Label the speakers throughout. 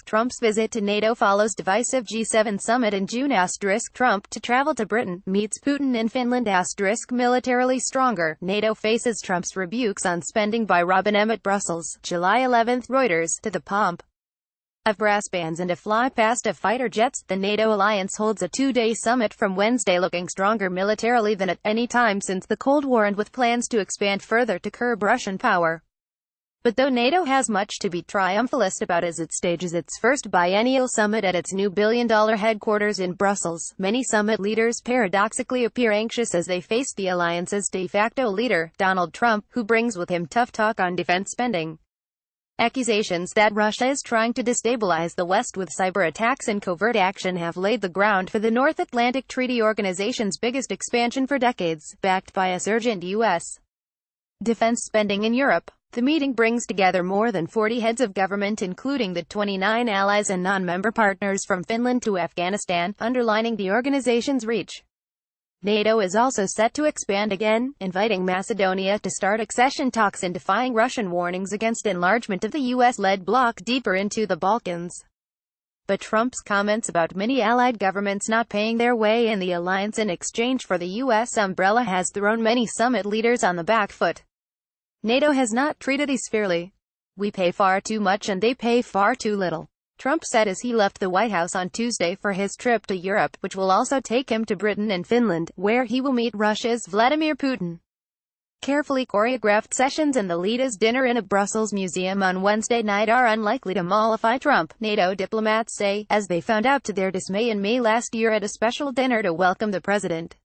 Speaker 1: Trump's visit to NATO follows divisive G7 summit in June. Trump to travel to Britain, meets Putin in Finland. Militarily stronger, NATO faces Trump's rebukes on spending by Robin M. at Brussels, July 11. Reuters, to the pomp of brass bands and a fly-past of fighter jets, the NATO alliance holds a two-day summit from Wednesday looking stronger militarily than at any time since the Cold War and with plans to expand further to curb Russian power. But though NATO has much to be triumphalist about as it stages its first biennial summit at its new billion-dollar headquarters in Brussels, many summit leaders paradoxically appear anxious as they face the alliance's de facto leader, Donald Trump, who brings with him tough talk on defense spending. Accusations that Russia is trying to destabilize the West with cyber attacks and covert action have laid the ground for the North Atlantic Treaty Organization's biggest expansion for decades, backed by a surge in U.S. defense spending in Europe. The meeting brings together more than 40 heads of government including the 29 allies and non-member partners from Finland to Afghanistan, underlining the organization's reach. NATO is also set to expand again, inviting Macedonia to start accession talks and defying Russian warnings against enlargement of the US-led bloc deeper into the Balkans. But Trump's comments about many allied governments not paying their way in the alliance in exchange for the US umbrella has thrown many summit leaders on the back foot. NATO has not treated us fairly. We pay far too much and they pay far too little, Trump said as he left the White House on Tuesday for his trip to Europe, which will also take him to Britain and Finland, where he will meet Russia's Vladimir Putin. Carefully choreographed sessions and the leaders' dinner in a Brussels museum on Wednesday night are unlikely to mollify Trump, NATO diplomats say, as they found out to their dismay in May last year at a special dinner to welcome the president.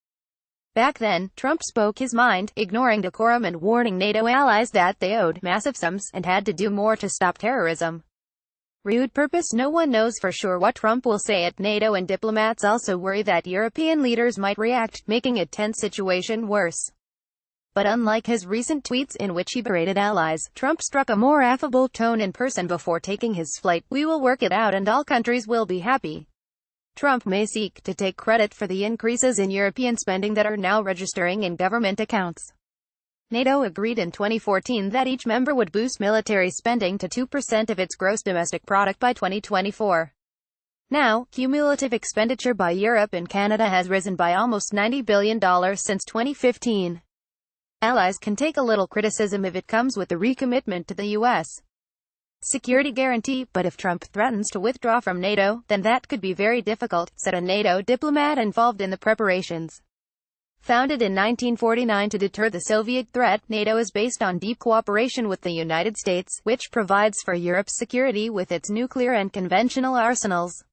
Speaker 1: Back then, Trump spoke his mind, ignoring decorum and warning NATO allies that they owed massive sums and had to do more to stop terrorism. Renewed purpose. No one knows for sure what Trump will say at NATO, and diplomats also worry that European leaders might react, making a tense situation worse. But unlike his recent tweets in which he berated allies, Trump struck a more affable tone in person before taking his flight. We will work it out and all countries will be happy. Trump may seek to take credit for the increases in European spending that are now registering in government accounts. NATO agreed in 2014 that each member would boost military spending to 2% of its gross domestic product by 2024. Now, cumulative expenditure by Europe and Canada has risen by almost $90 billion since 2015. Allies can take a little criticism if it comes with the recommitment to the U.S. security guarantee, but if Trump threatens to withdraw from NATO, then that could be very difficult, said a NATO diplomat involved in the preparations. Founded in 1949 to deter the Soviet threat, NATO is based on deep cooperation with the United States, which provides for Europe's security with its nuclear and conventional arsenals.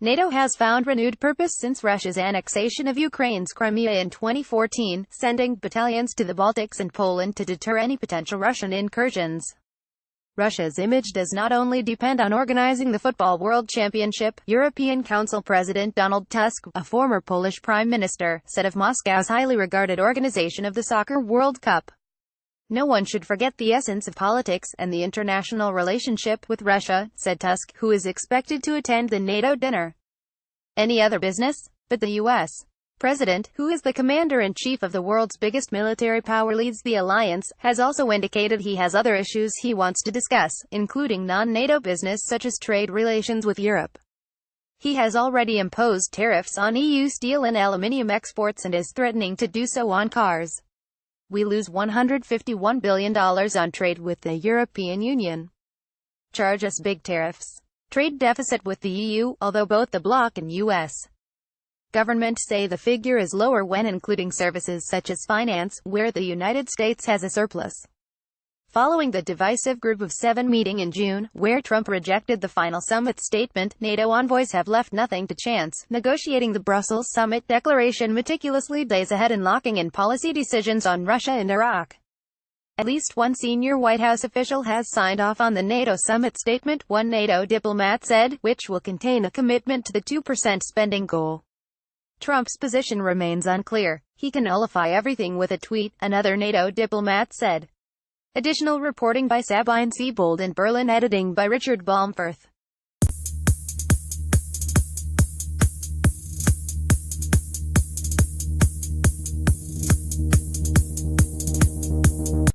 Speaker 1: NATO has found renewed purpose since Russia's annexation of Ukraine's Crimea in 2014, sending battalions to the Baltics and Poland to deter any potential Russian incursions. Russia's image does not only depend on organizing the Football World Championship, European Council President Donald Tusk, a former Polish Prime Minister, said of Moscow's highly regarded organization of the Soccer World Cup. No one should forget the essence of politics and the international relationship with Russia, said Tusk, who is expected to attend the NATO dinner. Any other business? But the U.S. President, who is the commander-in-chief of the world's biggest military power leads the alliance, has also indicated he has other issues he wants to discuss, including non-NATO business such as trade relations with Europe. He has already imposed tariffs on EU steel and aluminium exports and is threatening to do so on cars. We lose $151 billion on trade with the European Union. Charge us big tariffs. Trade deficit with the EU, although both the bloc and U.S. government say the figure is lower when including services such as finance, where the United States has a surplus. Following the divisive Group of Seven meeting in June, where Trump rejected the final summit statement, NATO envoys have left nothing to chance, negotiating the Brussels summit declaration meticulously days ahead and locking in policy decisions on Russia and Iraq. At least one senior White House official has signed off on the NATO summit statement, one NATO diplomat said, which will contain a commitment to the 2% spending goal. Trump's position remains unclear. He can nullify everything with a tweet, another NATO diplomat said. Additional reporting by Sabine Siebold in Berlin, editing by Richard Baumfirth.